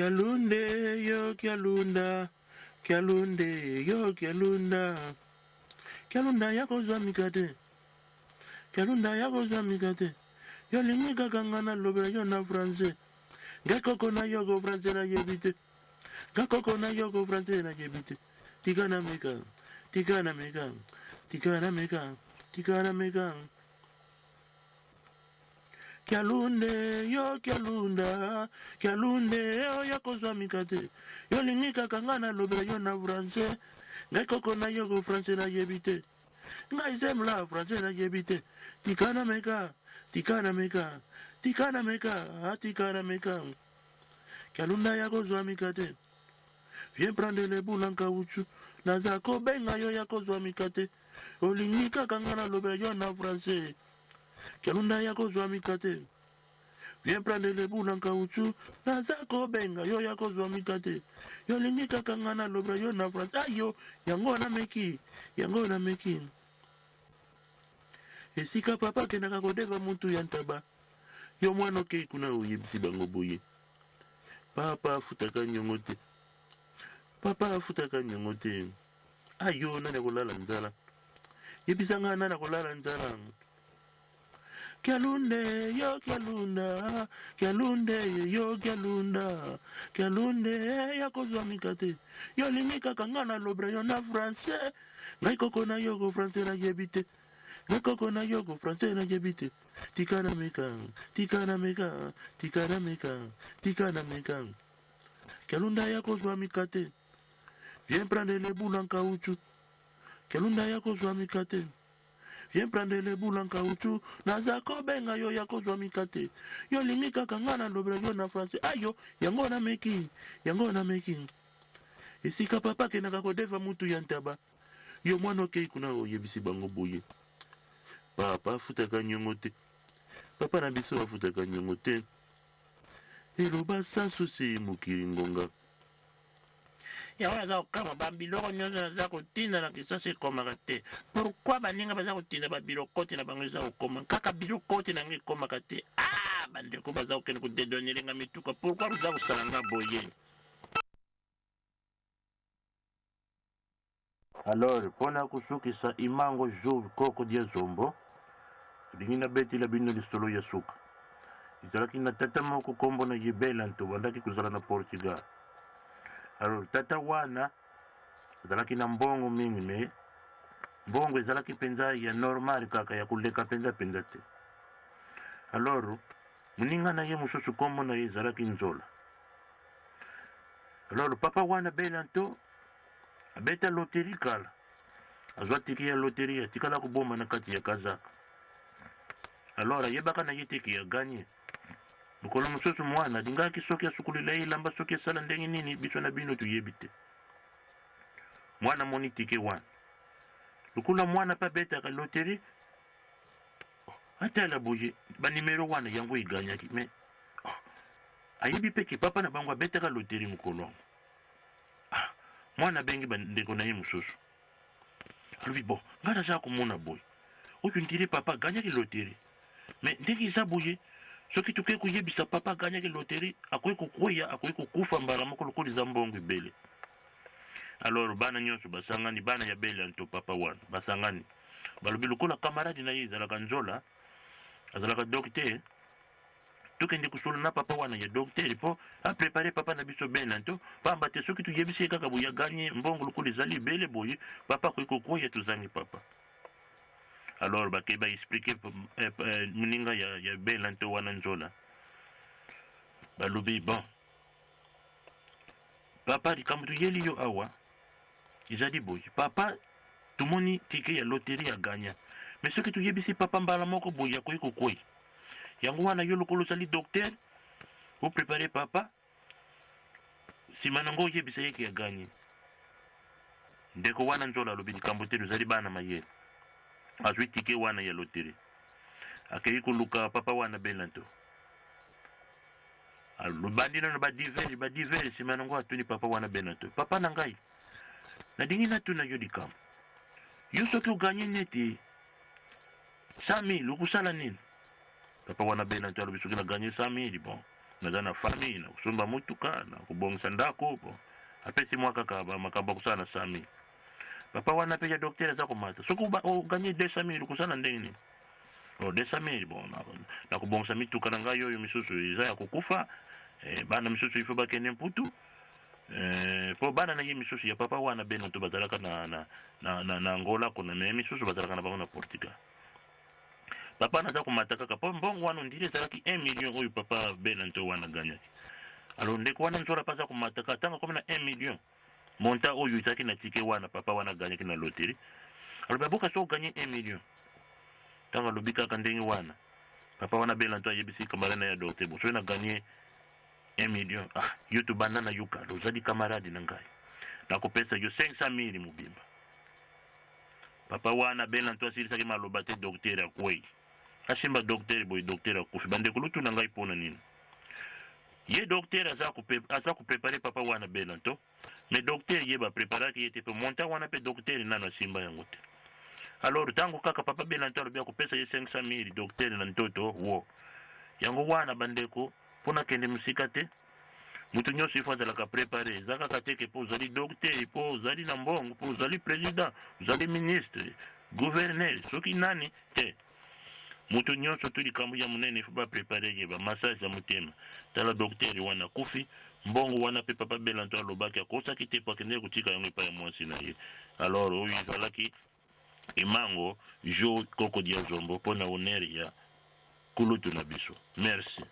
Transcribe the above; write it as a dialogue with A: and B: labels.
A: Kialunde yo kialunda, kialunde yo kialunda, kialunda yako zamikate, kialunda yako zamikate. Yo lingi kakangana lobe yo na France, gakoko na yoko France na yebite, gakoko na yoko France na yebite. Tikana meka, tikana meka, tikana meka, tikana meka. Kialunde yo kialunda, kialunde yo yako zamikate. Yo lingi kakangana lobe yo na France, gakoko na yoko France na yebite. Ngai semla France na yebite. Tikana meka, tikana meka, tikana meka, tikana meka. Kialunda yako zamikate. Viens prendre les boules en caoutchouc. Nazako benga yo yako zamikate. Olingi kakangana lobe yo na France. Kialunda yako zamikate. Viens prendre les boules en caoutchouc. Nazako benga yo yako zamikate. Yolingi kakangana lobe yo na France. Ayo, yango na meki, yango na meki. Esika papa kenaka kodeva muntu ya ntaba. Yo mwana okei kuna oyebisi bango boye. Papa afutaka nyongo te. Papa afutaka nyongo te. Ayo nani akolala nzala. Yebisa nga nani akolala nzala. Kialunde yo kialunda, kialunde yo kialunda, kialunde yakozwa mikate. Yo lingi kakangana lobre yo na français. Ngai koko na yo ko français na yebite. Nakoko na yoko français na yebite. Tikana meka, tikana meka, tikana meka, tikana meka. Kialunda yako zwa mikate. Viens prendre les boules en caoutchouc. Kialunda yako zwa mikate. Viens prendre les boules en caoutchouc. Nazako benga yo yako zwa mikate. Yo lingi kakangana lobre yo na français. Ayo, yango na meki, yango na meki. Esika papa kenaka kodeva mutu ya ntaba. Yo mwana okei kuna oyebisi bango boye. Papa afutaka nyongo te. Papa na biso afutaka nyongo te. Eloba sansu se mokili ngonga. Yango naza kokanga babiloko nyonso naza kotinda na kisasa ekomaka te. Pourquoi baninga baza kotinda babiloko te na bango eza kokoma? Kaka biloko te nango ekomaka te. Ah, bandeko baza kokende kodedonelenga mituka. Pourquoi baza kosala nga boye? Alors, mpona kosukisa imango jour koko dia zombo, tolingi nabetela bino lisolo ya suka. Ezalaki na tata moko kombo na ye Belanto, bandaki kozala na Portugal. Alors tata wana ezalaki na mbongo mingi, me mbongo ezalaki mpenza ya normal kaka ya koleka mpenza te. Alors moninga na ye mosusu kombo na ye ezalaki Nzola. Alors papa wana Belanto abeta loterie kala, azwa tiki ya loterie atikala kobomba na kati ya kazaka. Alors ayebaka na ye tiki ya ganye. Mokolo mosusu mwana alingaki soki asukulila ye elamba soki esala ndenge nini biso na bino toyebi te. Mwana moni tike wana lokula mwana mpe abetaka loterie atala boye banimero wana yango eganyaki, me ayebi mpe ke papa na bango abetaka loterie mokolo wango. Mwana abengi bandeko na ye mosusu alobi bon ngai naza komona boye oyo ndire papa aganyaki loterie, me ndenge eza boye soki toke koyebisa papa aganyaki loterie akoki kokweya, akoki kokufa mbala moko lokola eza mbongo ebele. Alors bana nyonso basangani, bana ya Belanto papa wana basangani balobi lokola kamaradi na ye ezalaka Nzola, azalaka docteur, tokende kosolo na papa wana ya docteur mpo aprepare papa na biso Belanto, pamba te soki toyebisi ye kaka boye aganye mbongo lokola ezali ebele boye papa akoki kokweya tozangi papa. Alors bake baexplike moninga ya Belanto wana Nzola balobi bon papa likambo toyeli yo awa ezali boye, papa tomoni tike ya loterie aganya, mais soki toyebisi papa mbala moko boye akoki kokwei, yango wana yo lokolo ozali docteur oprepare papa nsima nango oyebisa yeke aganye. Ndeko wana Nzola alobi likambo te tozali bana mayele, azwi tike wana ya loterie akei koluka papa wana Belanto. Bandi nano badivere nsima nango atuni papa wana Belanto, papa na ngai nadingi natuna yo likambo, yo soki oganye neti 100,000 okusala nini? Papa wana Belanto alobi soki naganye 100,000 bon naza na famille na kusomba mutuka na kubongisa ndako po apesi mwaka kaba makamba kusana 100,000 papa wana pe ya docteur za komata soko gagner 200,000 kusana ndenge 200,000 bon na kubongisa mituka na ngai oyo misusu iza ya kukufa bana misusu ifo bakende mputu po bana na ye misusu ya papa wana beno to bazalaka na Angola kuna me misusu bazalaka na bango na Portugal papa naza komata kaka po mbongo wana ndire ezalaki 1 million oyo papa bena nto wana ganyaki alors ndeko wana nzola paza komata kaka tanga komena 1 million monta oyo ezalaki na tike wana papa wana ganyaki na loterie alors baboka so gagner 1 million tanga lobi kaka ndenge wana papa wana bena nto ayebisi kamara na ya docteur bo so na gagner 1 million yo to banda na yuka lozali camarade na ngai nakopesa yo 500,000 mobimba papa wana bena nto asilisaki maloba te docteur akwei asimba docteur boy docteur akufi bande kulutu na ngai pona nini ye docteur aza kuprepare papa wana bena nto mais docteur ye ba preparaki yete pe monta wana pe docteur nano asimba yango te alors tango kaka papa bena nto alobia kopesa ye 500,000 docteur na ntoto wo yango wana bandeko pona kende musika te mutu nyonso ifo azalaka prepare eza kaka teke po ozali docteur po ozali na mbongo po ozali président ozali ministre gouverneur soki nani te mutu nyonso to likambo ya munene ifo baprepare ye bamassage ya motema tala docteur wana kufi mbongo wana pe papa bela nto alobaki akosaki te po akende kotika yango epai ya mwasi na ye alors oyo ezalaki emango jo koko dia zombo mpona honneur ya kulutu na biso merci